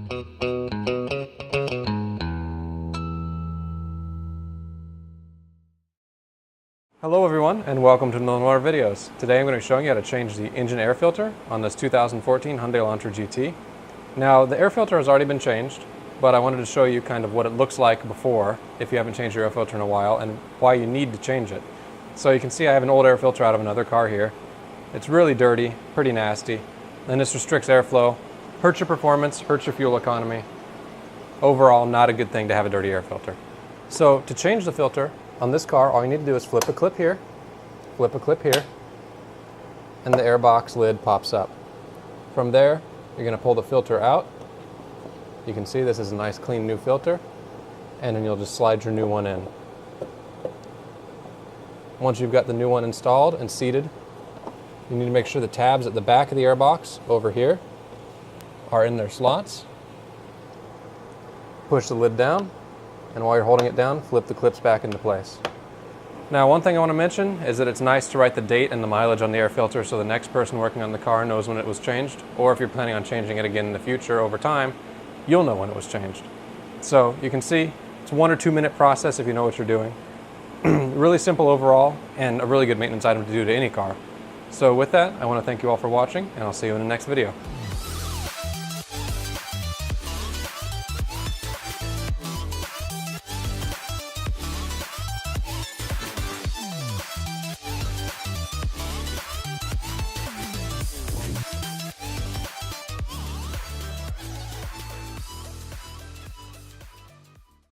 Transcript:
Hello everyone, and welcome to Mill & Water Videos. Today I'm going to be showing you how to change the engine air filter on this 2014 Hyundai Elantra GT. Now the air filter has already been changed, but I wanted to show you kind of what it looks like before if you haven't changed your air filter in a while and why you need to change it. So you can see I have an old air filter out of another car here. It's really dirty, pretty nasty, and this restricts airflow, hurts your performance, hurts your fuel economy. Overall, not a good thing to have a dirty air filter. So to change the filter on this car, all you need to do is flip a clip here, and the airbox lid pops up. From there, you're going to pull the filter out. You can see this is a nice clean new filter, and then you'll just slide your new one in. Once you've got the new one installed and seated, you need to make sure the tabs at the back of the airbox over here are in their slots. Push the lid down, and while you're holding it down, flip the clips back into place. Now, one thing I want to mention is that it's nice to write the date and the mileage on the air filter so the next person working on the car knows when it was changed, or if you're planning on changing it again in the future over time, you'll know when it was changed. So you can see it's a 1 or 2 minute process if you know what you're doing. Really simple overall, and a really good maintenance item to do to any car. So with that, I want to thank you all for watching, and I'll see you in the next video.